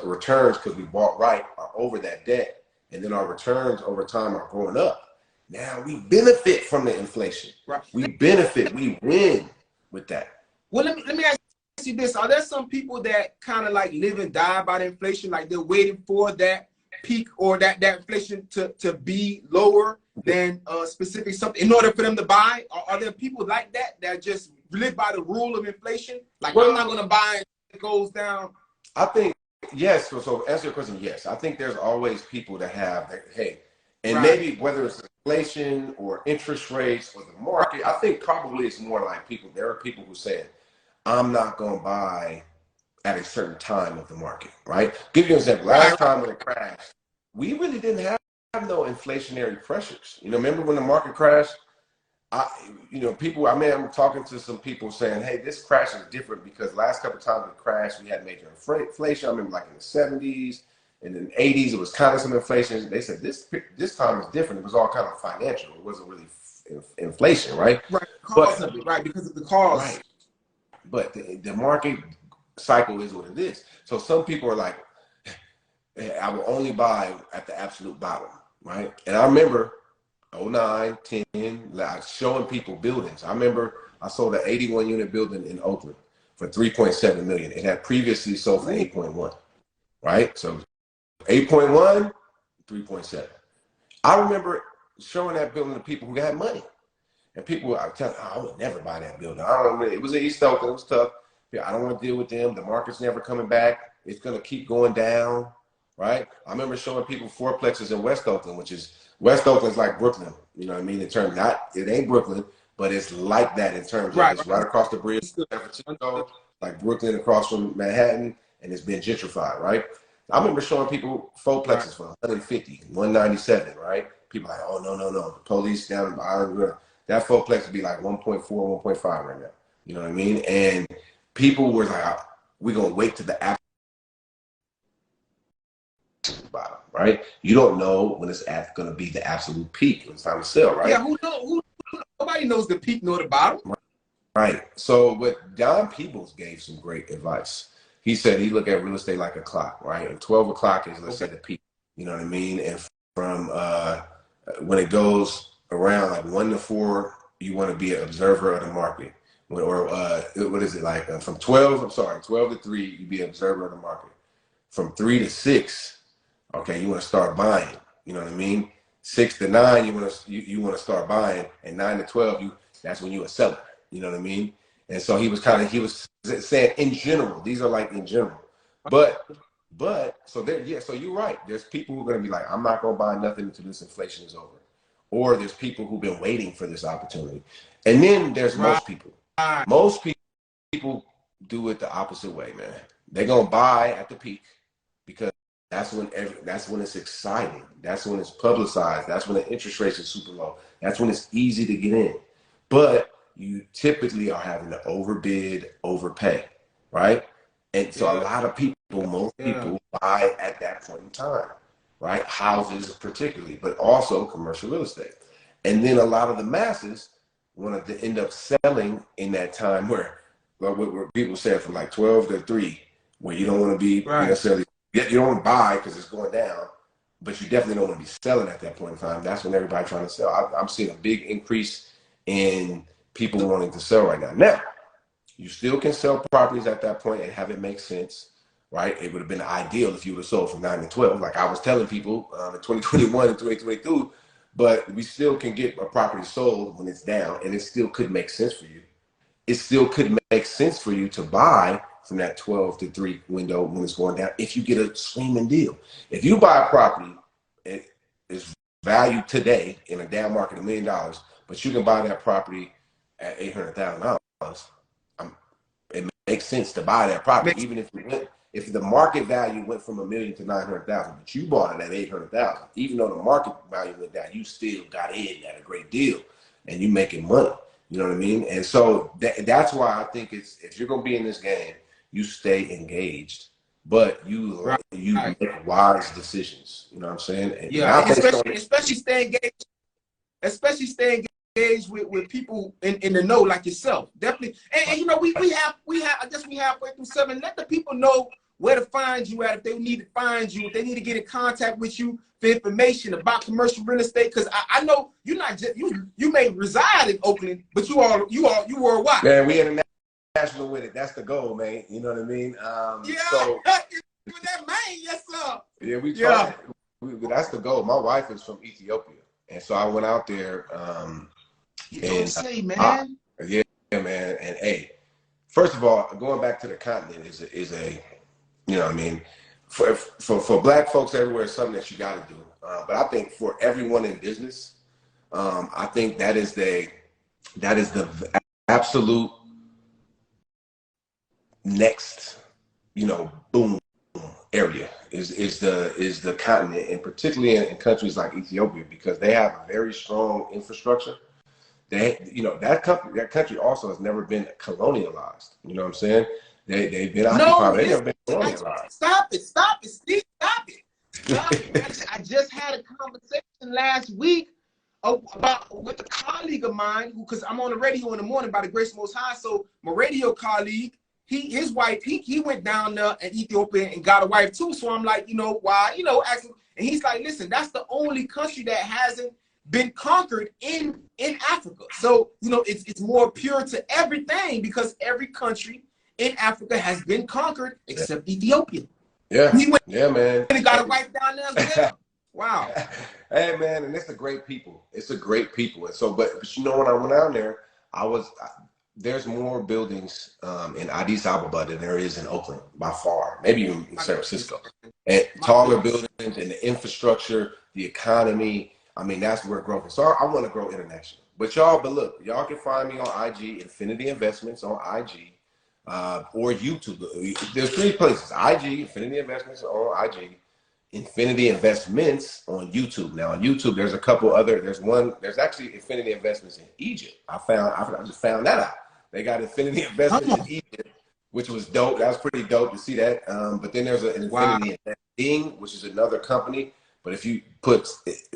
S6: returns, because we bought right, are over that debt, and then our returns over time are going up, now we benefit from the inflation.
S1: Right.
S6: We benefit, we win with that.
S1: Well, let me ask you this. Are there some people that kind of like live and die by the inflation, like they're waiting for that peak or that inflation to be lower than specific something in order for them to buy? Are there people like that just live by the rule of inflation? Like, I'm not going to buy it, it goes down.
S6: I think, yes. So answer your question, yes. I think there's always people that have that, hey, and maybe whether it's inflation or interest rates or the market, I think probably it's more like there are people who say, I'm not going to buy at a certain time of the market, right? Give you an example. Last time when it crashed, we really didn't have no inflationary pressures. Remember when the market crashed? I'm talking to some people saying, hey, this crash is different because last couple of times it crashed, we had major inflation. I remember like in the 70s and in the 80s, it was kind of some inflation. They said this time is different. It was all kind of financial. It wasn't really inflation, right?
S1: Right, because of the cause.
S6: Right. But the market cycle is what it is. So some people are like, hey, I will only buy at the absolute bottom, right? And I remember 09, 10, like showing people buildings. I remember I sold an 81 unit building in Oakland for $3.7 million. It had previously sold for 8.1, right? So 8.1, 3.7. I remember showing that building to people who had money. And people were telling, I would never buy that building. I don't know. It was in East Oakland. It was tough. I don't want to deal with them. The market's never coming back. It's going to keep going down, right? I remember showing people fourplexes in West Oakland, West Oakland's like Brooklyn. You know what I mean? It ain't Brooklyn, but it's like that in terms of it's right across the bridge, San Francisco, like Brooklyn across from Manhattan, and it's been gentrified, right? I remember showing people fourplexes for 150, 197, right? People like, oh, no. The police down in the island, that fourplex would be like 1.4, 1.5 right now. You know what I mean? And people were like, we're going to wait to the absolute bottom, right? You don't know when it's going to be the absolute peak. When it's time to sell, right?
S1: Yeah, nobody knows the peak nor the bottom.
S6: Right. So, but Don Peebles gave some great advice. He said he looked at real estate like a clock, right? And 12 o'clock is, let's say, the peak. You know what I mean? And from when it goes around like 1 to 4, you want to be an observer of the market. Or what is it like? From 12 to 3, you be an observer of the market. From 3 to 6, okay, you want to start buying. You know what I mean? 6 to 9, you want to start buying, and 9 to 12, that's when you a seller. You know what I mean? And so he was saying in general, these are like in general, but so so you're right. There's people who are going to be like, I'm not going to buy nothing until this inflation is over, or there's people who've been waiting for this opportunity, and then there's most people. Most people do it the opposite way, man. They're gonna buy at the peak because that's when it's exciting. That's when it's publicized. That's when the interest rates are super low. That's when it's easy to get in. But you typically are having to overbid, overpay, right? And so a lot of most people buy at that point in time, right? Houses particularly, but also commercial real estate. And then a lot of the masses want to end up selling in that time where people say from like 12 to 3, where you don't want to be necessarily, you don't want to buy because it's going down, but you definitely don't want to be selling at that point in time. That's when everybody's trying to sell. I'm seeing a big increase in people wanting to sell right now. Now, you still can sell properties at that point and have it make sense, right? It would have been ideal if you would have sold from 9 to 12, like I was telling people in 2021 and 2022, but we still can get a property sold when it's down, and it still could make sense for you. It still could make sense for you to buy from that 12 to 3 window when it's going down if you get a screaming deal. If you buy a property, it is valued today in a down market $1 million, but you can buy that property at $800,000. It makes sense to buy that property, even if the market value went from $1 million to 900,000, but you bought it at 800,000. Even though the market value went down, you still got in at a great deal, and you making money. You know what I mean? And so that's why I think if you're gonna be in this game, you stay engaged, but you make wise decisions. You know what I'm saying? And
S1: especially stay engaged. Especially stay engaged with people in the know like yourself. Definitely. And you know, we have I guess we halfway through 7. Let the people know where to find you at if they need to find you, if they need to get in contact with you for information about commercial real estate. Because I know you're not just you may reside in Oakland, but you worldwide.
S6: Man, we international with it. That's the goal, man. You know what I mean?
S1: So with that man, yes sir.
S6: Yeah, we try. That's the goal. My wife is from Ethiopia, and so I went out there.
S1: You don't say, man.
S6: Yeah, man. And hey, first of all, going back to the continent is a you know what I mean, for black folks everywhere, it's something that you got to do. But I think for everyone in business, I think that is the absolute next, boom area is the continent, and particularly in countries like Ethiopia, because they have a very strong infrastructure. They, that country also has never been colonialized. You know what I'm saying? They've been occupied. They've never been colonialized.
S1: Stop it, Steve. Stop it. I just had a conversation last week with a colleague of mine, because I'm on the radio in the morning by the Grace Most High. So my radio colleague, his wife, he went down there in Ethiopia and got a wife too. So I'm like, why? Asking, and he's like, listen, that's the only country that hasn't been conquered in Africa. So it's more pure to everything, because every country in Africa has been conquered except Ethiopia.
S6: Yeah, man.
S1: And got a wife down there as well. Wow.
S6: Hey, man, and it's a great people. It's a great people. And so, but when I went down there, there's more buildings in Addis Ababa than there is in Oakland by far, maybe even in San Francisco. And taller buildings and the infrastructure, the economy. I mean, that's where growth is. So I want to grow international. But look, y'all can find me on IG, Infinity Investments on IG. or YouTube. There's 3 places: IG, Infinity Investments on IG, Infinity Investments on YouTube. Now on YouTube, there's a couple other. There's actually Infinity Investments in Egypt. I just found that out. They got Infinity Investments in Egypt, which was dope. That was pretty dope to see that. But then there's an Infinity Investing, which is another company. But if you put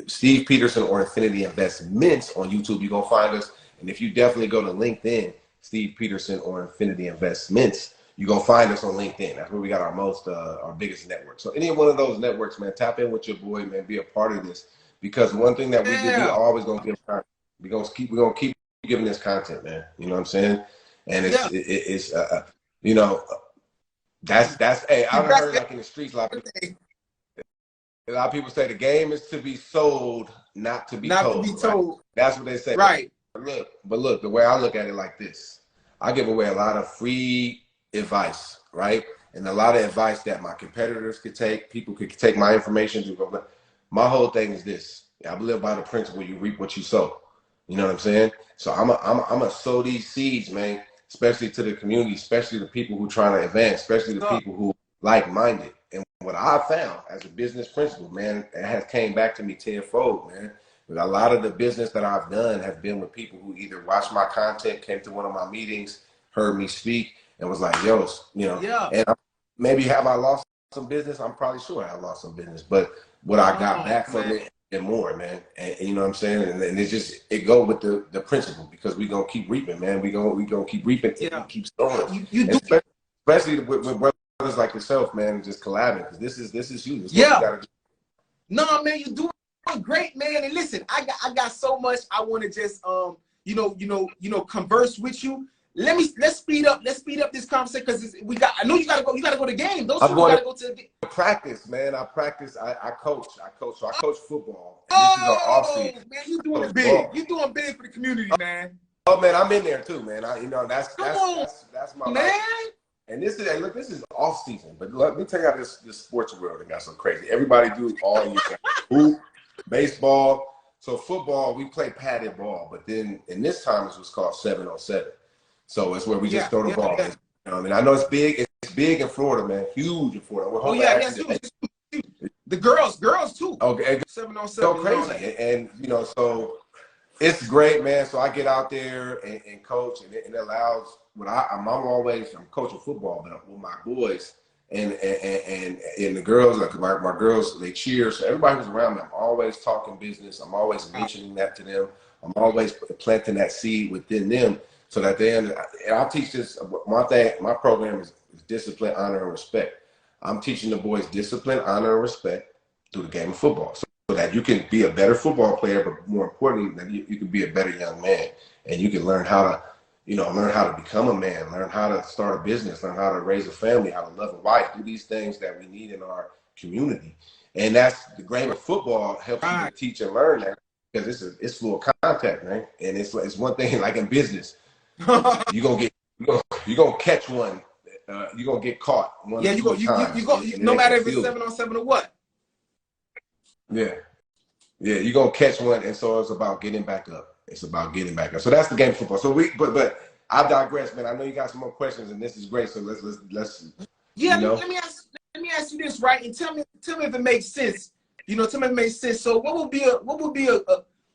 S6: Steve Peterson or Infinity Investments on YouTube, you're gonna find us. And if you definitely go to LinkedIn, Steve Peterson or Infinity Investments, you're gonna find us on LinkedIn. That's where we got our biggest network. So any one of those networks, man, tap in with your boy, man, be a part of this. Because one thing that we do, we always gonna give content. We're gonna keep giving this content, man. You know what I'm saying? And it's you know, that's hey, I've heard like in the streets, a lot of people say the game is to be sold, not to be told. Right? That's what they say.
S1: Right.
S6: But look, the way I look at it like this, I give away a lot of free advice, right? And a lot of advice that my competitors could take. People could take my information to go. My whole thing is this: I live by the principle you reap what you sow. You know what I'm saying? So I'm a sow these seeds, man, especially to the community, especially the people who trying to advance, especially the people who like-minded. And what I found as a business principle, man, it has came back to me tenfold, man. But a lot of the business that I've done has been with people who either watched my content, came to one of my meetings, heard me speak, and was like, yo, you know, and maybe have I lost some business? I'm probably sure I lost some business, but what I got back from it and more, man. And you know what I'm saying? And it's just, it go with the principle, because we gonna keep reaping, man. We gonna keep reaping and keep sowing. Especially with brothers like yourself, man, just collabing, because this is you. This is what you gotta do.
S1: No, man, you're doing great, man. And listen, I got so much I want to just converse with you. Let's speed up this conversation, because I know you gotta go to the game. Those people gotta go to the
S6: practice, man. I practice. I coach. So I coach football. And this is our off season.
S1: Man, you're doing it big. You're doing big for the community, man.
S6: Oh man, I'm in there too, man. That's my
S1: man.
S6: life. And this is off season. But let me tell you how this sports world got so crazy. Everybody do all you can. Hoop, baseball. So football, we play padded ball, but then in this time it was called 7-on-7. So it's where we just throw the ball. You know what I mean? I know it's big. It's big in Florida, man. Huge in Florida.
S1: The girls too.
S6: Okay,
S1: 7-on-7.
S6: Go crazy, and so it's great, man. So I get out there and coach, and it allows I'm coaching football, but with my boys and the girls, like my girls, they cheer. So everybody who's around me, I'm always talking business. I'm always mentioning that to them. I'm always planting that seed within them, so that and I'll teach this. My program is discipline, honor, and respect. I'm teaching the boys discipline, honor, and respect through the game of football, so that you can be a better football player, but more importantly, that you can be a better young man, and you can learn how to, learn how to become a man, learn how to start a business, learn how to raise a family, how to love a wife, do these things that we need in our community. And that's the game of football helps you to teach and learn that, because it's full of contact, man. And it's one thing, like in business, you're gonna catch one. You're gonna get caught.
S1: You go. No matter if it's 7-on-7 or what.
S6: Yeah, you're gonna catch one, and so it's about getting back up. So that's the game of football. So but I digress, man. I know you got some more questions, and this is great. So let's.
S1: Yeah, let me ask you this, right? And tell me if it makes sense. Tell me if it makes sense. So what would be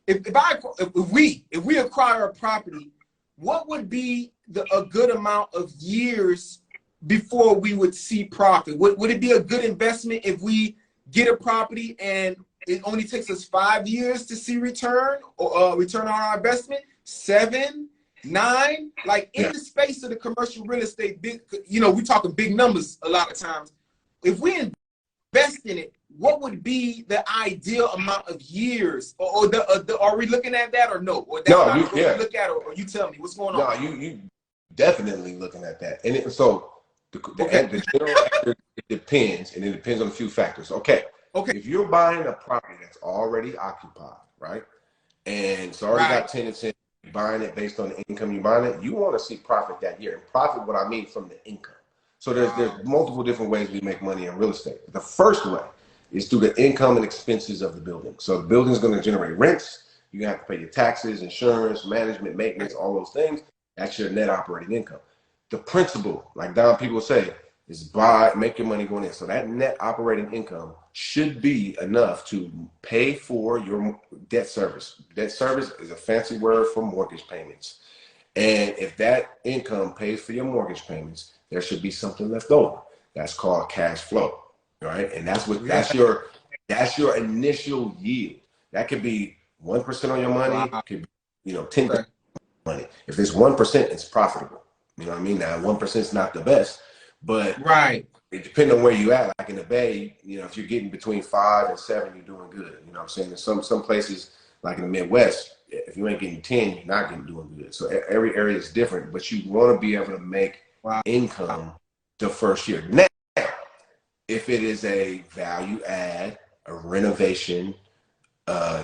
S1: if we acquire a property, what would be a good amount of years before we would see profit? Would it be a good investment if we get a property and it only takes us 5 years to see return or return on our investment? 7, 9, like in the space of the commercial real estate, big, we're talking big numbers a lot of times. If we invest in it, what would be the ideal amount of years? Or are we looking at that or no? Or that's not what we look at, or you tell me what's going on?
S6: No, you definitely looking at that. And the general answer, it depends, and it depends on a few factors. Okay. If you're buying a property that's already occupied, right, and it's already got tenants in, you're buying it based on the income you're buying it, you want to see profit that year. And profit, what I mean from the income. So there's multiple different ways we make money in real estate. The first way is through the income and expenses of the building. So the building is going to generate rents. You're going to have to pay your taxes, insurance, management, maintenance, all those things. That's your net operating income. the principal, like people say, is make your money going in. So that net operating income should be enough to pay for your debt service. Debt service is a fancy word for mortgage payments. And if that income pays for your mortgage payments, there should be something left over. That's called cash flow, right? And that's your initial yield. That could be 1% on your money, could be 10%
S1: Okay.
S6: money. If it's 1%, it's profitable. You know what I mean? Now 1% is not the best, but
S1: Right.
S6: it depends on where you at. Like in the Bay, if you're getting between 5 and 7, you're doing good. You know what I'm saying? There's some places like in the Midwest, if you ain't getting 10, you're not doing good. So every area is different, but you want to be able to make income the first year. Now, if it is a value add, a renovation,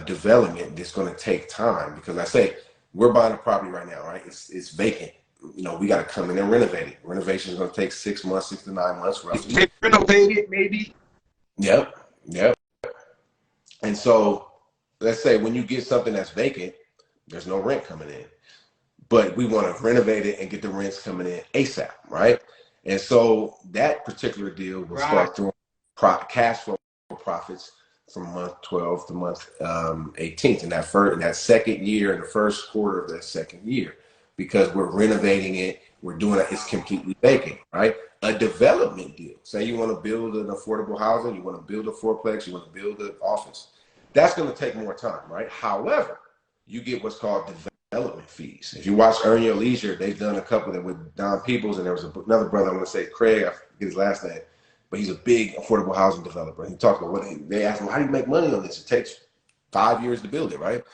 S6: development, that's going to take time, because I say we're buying a property right now, right? It's vacant. We got to come in and renovate it. Renovation is going to take 6 months, 6 to 9 months roughly.
S1: Renovate it, maybe.
S6: Yep. And so let's say when you get something that's vacant, there's no rent coming in, but we want to renovate it and get the rents coming in ASAP, right? And so that particular deal will start throwing cash flow profits from month 12 to month 18th, in that second year, in the first quarter of that second year, because we're renovating it, we're doing it, it's completely vacant, right? A development deal. Say you want to build an affordable housing, you want to build a fourplex, you want to build an office. That's going to take more time, right? However, you get what's called development fees. If you watch Earn Your Leisure, they've done a couple that with Don Peoples, and there was another brother, I'm going to say Craig, I forget his last name, but he's a big affordable housing developer. He talked about they asked him, how do you make money on this? It takes 5 years to build it, right?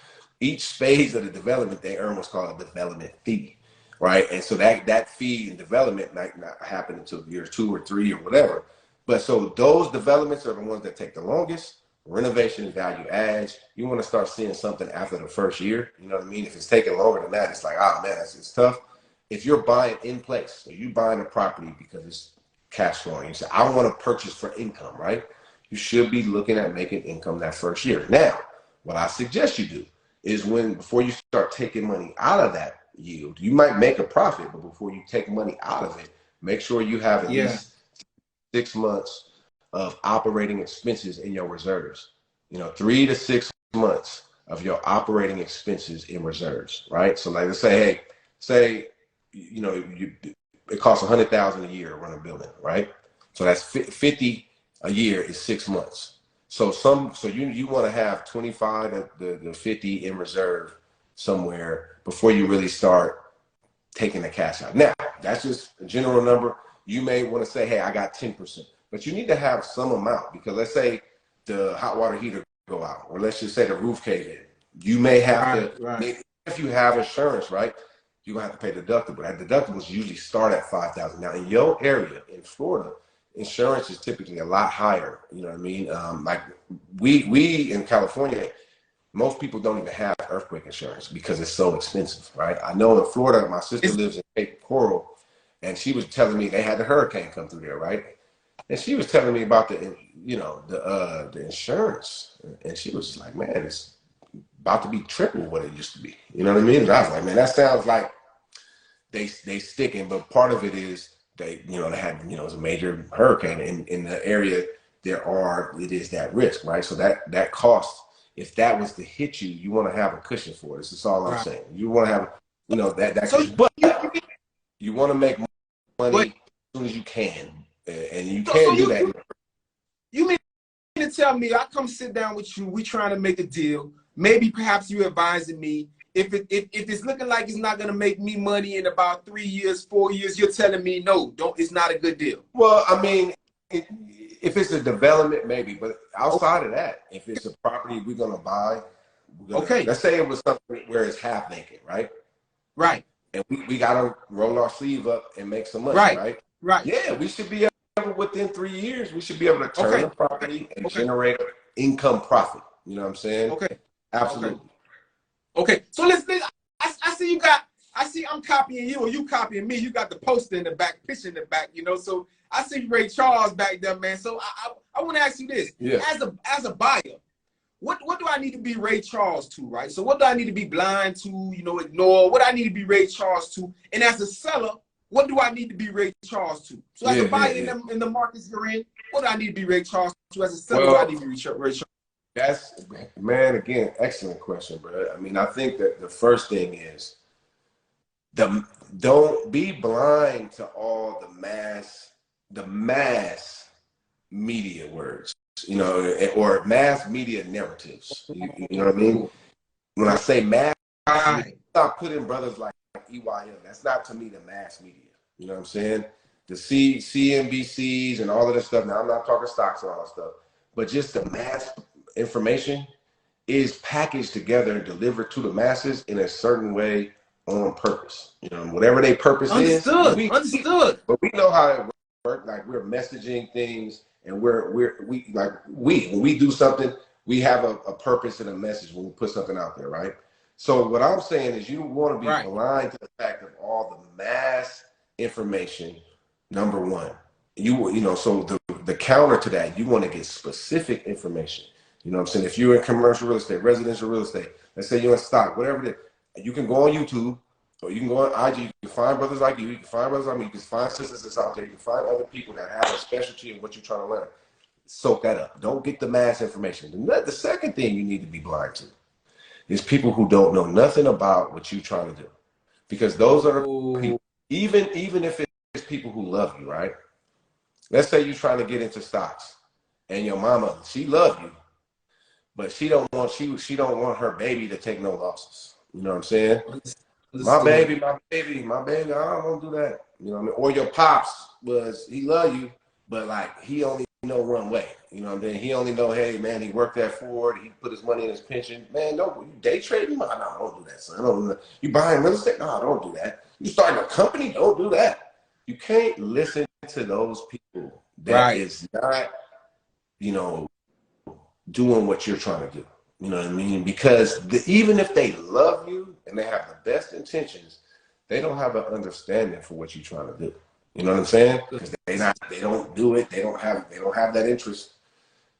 S6: Each phase of the development, they earn what's called a development fee, right? And so that fee and development might not happen until year 2 or 3 or whatever. But so those developments are the ones that take the longest. Renovation and value adds, you want to start seeing something after the first year. You know what I mean? If it's taking longer than that, it's like, oh man, it's tough. If you're buying in place, so you buying a property because it's cash flowing, you say, I want to purchase for income, right? You should be looking at making income that first year. Now, what I suggest you do is before you start taking money out of that yield, you might make a profit, but before you take money out of it, make sure you have at least 6 months of operating expenses in your reserves. 3 to 6 months of your operating expenses in reserves, right? So like, let's say, it costs $100,000 a year to run a building, right? So that's 50 a year is 6 months. So you want to have 25 to 50 in reserve somewhere before you really start taking the cash out. Now, that's just a general number. You may want to say, hey, I got 10%. But you need to have some amount, because let's say the hot water heater go out, or let's just say the roof cave in. You may have if you have insurance, right, you're going to have to pay deductible. That deductibles usually start at $5,000. Now, in your area, in Florida, insurance is typically a lot higher. You know what I mean? Like we in California, most people don't even have earthquake insurance because it's so expensive, right? I know in Florida, my sister lives in Cape Coral, and she was telling me they had the hurricane come through there, right? And she was telling me about the insurance, and she was like, "Man, it's about to be triple what it used to be." You know what I mean? And I was like, "Man, that sounds like they sticking." But part of it is they had it's a major hurricane in the area. It is that risk, right? So that cost, if that was to hit you, you want to have a cushion for it. This is all I'm saying. You want to have that. So, but you want to make money as soon as you can. And you can't do that.
S1: You mean to tell me I come sit down with you, we trying to make a deal, maybe perhaps you advising me, if it's looking like it's not going to make me money in about 3 years, 4 years, you're telling me no, it's not a good deal?
S6: Well, I mean, if it's a development, maybe, but outside of that, if it's a property we're going to buy, let's say it was something where it's half vacant, right?
S1: Right.
S6: And we got to roll our sleeve up and make some money, right?
S1: Right.
S6: Yeah, we should be within 3 years, we should be able to turn the property and generate income profit. You know what I'm saying?
S1: Okay.
S6: Absolutely.
S1: Okay. So I see I'm copying you or you copying me. You got the poster in the back, picture in the back, so I see Ray Charles back there, man. So I want to ask you this.
S6: Yeah.
S1: As a buyer, what do I need to be Ray Charles to, right? So what do I need to be blind to, ignore? What I need to be Ray Charles to? And as a seller, what do I need to be Ray Charles to? So as a buyer in the markets you're in, what do I need to be Ray Charles to? As a seller, what do I need to be Ray Charles?
S6: That's, man, again, excellent question, bro. I mean, I think that the first thing is don't be blind to all the mass media words, or mass media narratives. You know what I mean? When I say mass, stop putting brothers like EYM. That's not, to me, the mass media. You know what I'm saying? The CNBCs and all of this stuff. Now, I'm not talking stocks and all that stuff, but just the mass information is packaged together and delivered to the masses in a certain way on purpose. Whatever their purpose is.
S1: Understood.
S6: But we know how it works. Like, we're messaging things, and when we do something, we have a purpose and a message when we put something out there, right? So what I'm saying is, you want to be blind to the fact of all the mass information. Number one, so the counter to that, you want to get specific information. You know what I'm saying? If you're in commercial real estate, residential real estate, let's say you're in stock, whatever it is, you can go on YouTube, or you can go on IG. You can find brothers like you can find brothers like me, you can find sisters that's out there, you can find other people that have a specialty in what you're trying to learn. Soak that up. Don't get the mass information. The second thing you need to be blind to is people who don't know nothing about what you're trying to do. Because those are the people, even if it's people who love you, right? Let's say you're trying to get into stocks, and your mama, she loves you, but she don't want her baby to take no losses. You know what I'm saying? My baby, I don't want to do that. You know what I mean? Or your pops he love you, but like, he only know one way. You know what I mean? He only know, hey man, he worked at Ford, he put his money in his pension. Man, you day trading? No, don't do that, son. You buying real estate? No, don't do that. You starting a company? Don't do that. You can't listen to those people that is not, doing what you're trying to do. You know what I mean? Because even if they love you and they have the best intentions, they don't have an understanding for what you're trying to do. You know what I'm saying? Because they don't do it. They don't have that interest.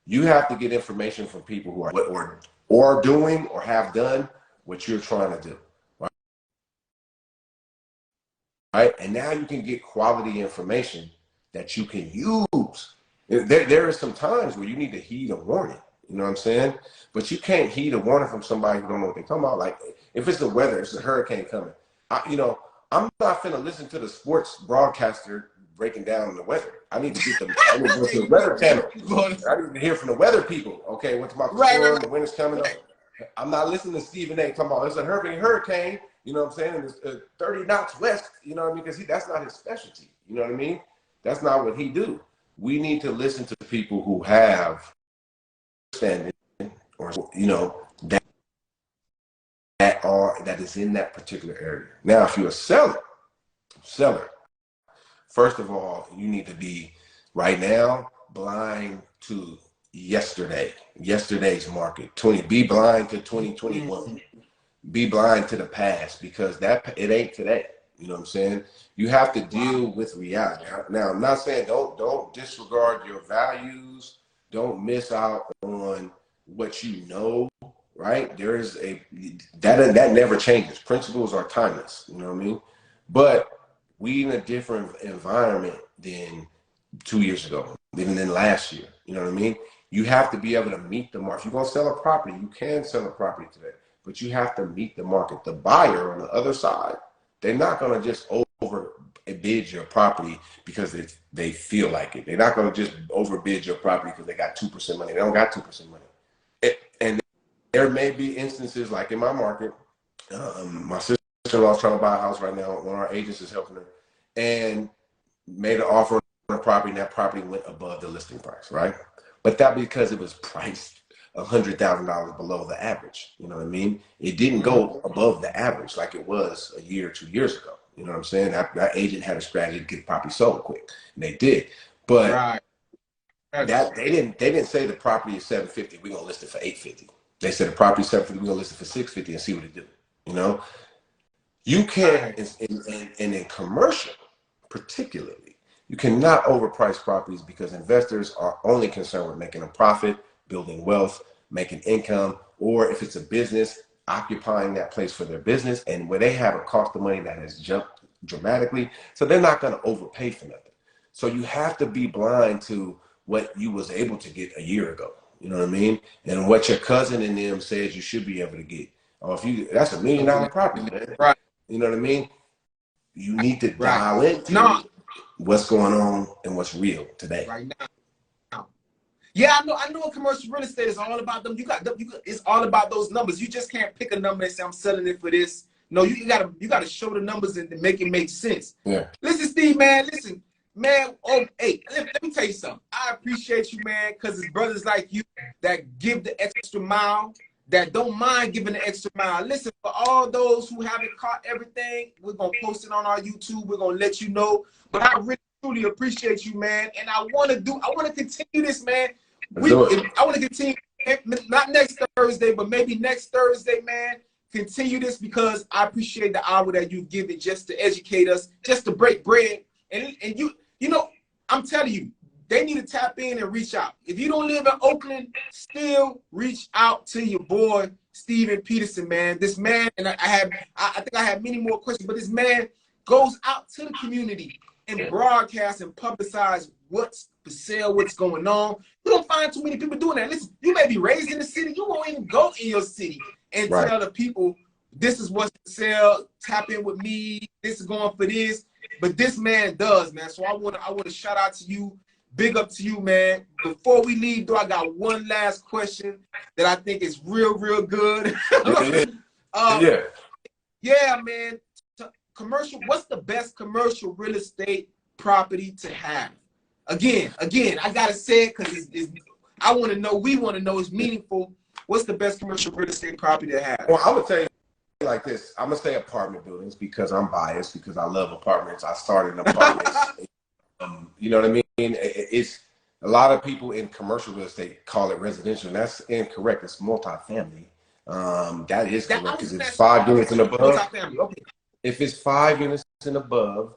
S6: You have to get information from people who are doing or have done what you're trying to do. Right? And now you can get quality information that you can use. There are some times where you need to heed a warning. You know what I'm saying? But you can't heed a warning from somebody who don't know what they're talking about. Like, if it's the weather, it's a hurricane coming. I'm not finna listen to the sports broadcaster breaking down the weather. I need to go to the weather channel. I need to hear from the weather people. Okay, what's my storm? The winter's coming up. I'm not listening to Stephen A. talking about it's a hurricane. You know what I'm saying? And it's 30 knots west. You know what I mean? Because that's not his specialty. You know what I mean? That's not what he do. We need to listen to people who have understanding, or that is in that particular area. Now, if you're a seller, first of all, you need to be right now blind to yesterday's market. Be blind to 2021. Be blind to the past, because it ain't today. You know what I'm saying? You have to deal with reality. Now, I'm not saying don't disregard your values. Don't miss out on what you know, right? There is that never changes. Principles are timeless, you know what I mean? But we in a different environment than 2 years ago, even than last year, you know what I mean? You have to be able to meet the market. If you're gonna sell a property, you can sell a property today, but you have to meet the market. The buyer on the other side, they're not gonna just overbid your property because they feel like it. They're not going to just overbid your property because they got 2% money. They don't got 2% money. And there may be instances like in my market, my sister-in-law is trying to buy a house right now. One of our agents is helping her, and made an offer on a property, and that property went above the listing price, right? But that because it was priced $100,000 below the average. You know what I mean? It didn't go above the average like it was a year or 2 years ago. You know what I'm saying? That agent had a strategy to get the property sold quick, and they did. But that they didn't say the property is $750. We're gonna list it for $850. They said the property is $750. We're gonna list it for $650 and see what it do. You know, you can't, and in commercial, particularly, you cannot overprice properties, because investors are only concerned with making a profit, building wealth, making income, or if it's a business, occupying that place for their business, and where they have a cost of money that has jumped dramatically. So they're not going to overpay for nothing. So you have to be blind to what you was able to get a year ago. You know what I mean? And what your cousin and them says you should be able to get. Or if you, that's $1 million property, man.
S1: Right.
S6: You know what I mean? You need to
S1: Right.
S6: dial into
S1: No.
S6: what's going on and what's real today.
S1: Right now. Yeah, I know commercial real estate is all about them. It's all about those numbers. You just can't pick a number and say I'm selling it for this. No, you gotta show the numbers and make it make sense.
S6: Yeah.
S1: Listen, Steve, man, listen, man. Oh, hey, let me tell you something. I appreciate you, man, because it's brothers like you that give the extra mile, that don't mind giving the extra mile. Listen, for all those who haven't caught everything, we're gonna post it on our YouTube. We're gonna let you know. But I really truly appreciate you, man. And I want to continue this, man. I want to continue, not next Thursday, but maybe next Thursday, man. Continue this because I appreciate the hour that you give it just to educate us, just to break bread. And you know, I'm telling you, they need to tap in and reach out. If you don't live in Oakland, still reach out to your boy, Steven Peterson, man. This man, and I think I have many more questions, but this man goes out to the community and broadcast and publicize what's for sale, what's going on. You don't find too many people doing that. Listen, you may be raised in the city, you won't even go in your city and tell the people this is what's for sale, tap in with me, this is going for this. But this man does, man. So I want to shout out to you, big up to you, man. Before we leave, though, I got one last question that I think is real good. Yeah, man. Commercial, what's the best commercial real estate property to have? Again, I gotta say it because I want to know, we want to know, it's meaningful. What's the best commercial real estate property to have?
S6: Well, I'm gonna tell you like this. I'm gonna say apartment buildings because I'm biased, because I love apartments. I started in apartments. You know what I mean? It's a lot of people in commercial real estate call it residential, and that's incorrect. It's multifamily. That is correct because it's 5 units and above.
S1: Multifamily, okay.
S6: If it's 5 units and above,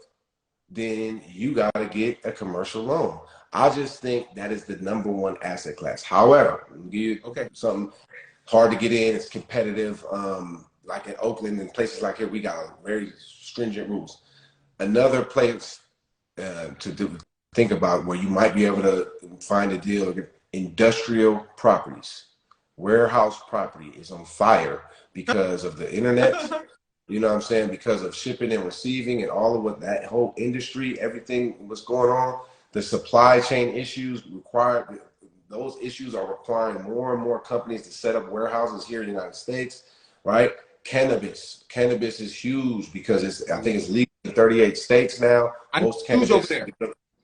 S6: then you got to get a commercial loan. I just think that is the #1 asset class. However, give you something hard to get in. It's competitive. Like in Oakland and places like here, we got very stringent rules. Another place to think about where you might be able to find a deal: industrial properties. Warehouse property is on fire because of the internet. You know what I'm saying? Because of shipping and receiving and all of what that whole industry, everything was going on, the supply chain issues those issues are requiring more and more companies to set up warehouses here in the United States, right? Cannabis is huge because I think it's legal in 38 states now. Most cannabis,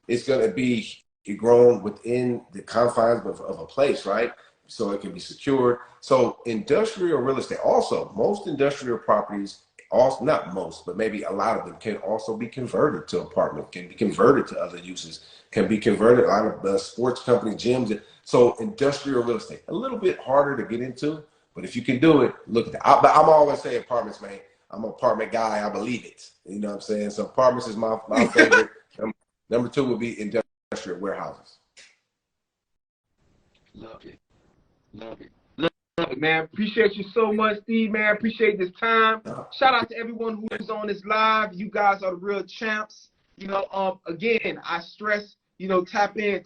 S6: it's going to be grown within the confines of a place, right? So it can be secured. So industrial real estate, also most industrial properties, also not most, but maybe a lot of them can also be converted to apartment, can be converted to other uses, can be converted. A lot of sports companies, gyms. So industrial real estate, a little bit harder to get into, but if you can do it, look at that. I'm always saying apartments, man. I'm an apartment guy. I believe it. You know what I'm saying? So apartments is my favorite. Number 2 would be industrial warehouses.
S1: Love it. Love it. Love it, man. Appreciate you so much, Steve, man. Appreciate this time. Shout out to everyone who's on this live. You guys are the real champs. You know, again, I stress, you know, tap in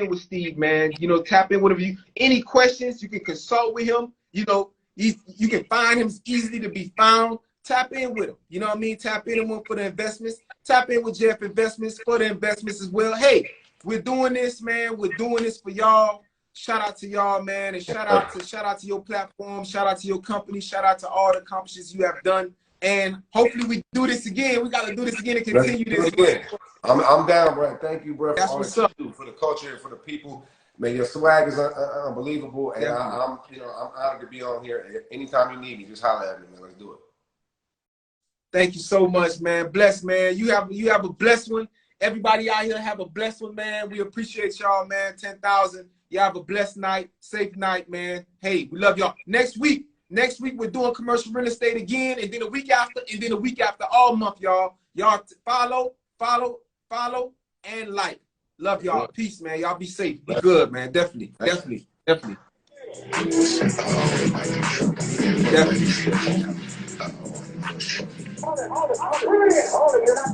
S1: with Steve, man. You know, tap in whatever you, any questions, you can consult with him. You know, you can find him easily to be found. Tap in with him. You know what I mean? Tap in with him for the investments. Tap in with Jeff Investments for the investments as well. Hey, we're doing this, man. We're doing this for y'all. Shout out to y'all, man, and shout out to your platform, shout out to your company, shout out to all the accomplishments you have done, and hopefully we do this again. We got to do this again and continue this again.
S6: I'm down, bro. Thank you, bro.
S1: That's what's up.
S6: For the culture and for the people. Man, your swag is unbelievable, and I'm honored to be on here. Anytime you need me, just holler at me, man. Let's do it.
S1: Thank you so much, man. Blessed, man. You have a blessed one. Everybody out here have a blessed one, man. We appreciate y'all, man. 10,000. Y'all have a blessed night, safe night, man. Hey, we love y'all. Next week we're doing commercial real estate again, and then a week after, all month, y'all. Y'all follow, and like. Love y'all. Peace, man. Y'all be safe. Be good, man. Definitely.
S3: Hold it. You're not